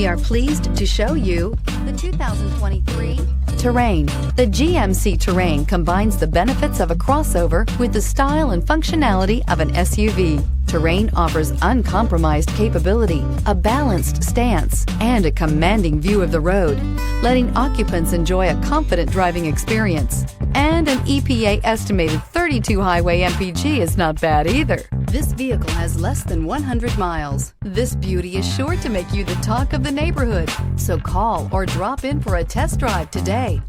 We are pleased to show you the 2023 Terrain. The GMC Terrain combines the benefits of a crossover with the style and functionality of an SUV. Terrain offers uncompromised capability, a balanced stance, and a commanding view of the road, letting occupants enjoy a confident driving experience. And an EPA estimated 32 highway MPG is not bad either. This vehicle has less than 100 miles. This beauty is sure to make you the talk of the neighborhood. So call or drop in for a test drive today.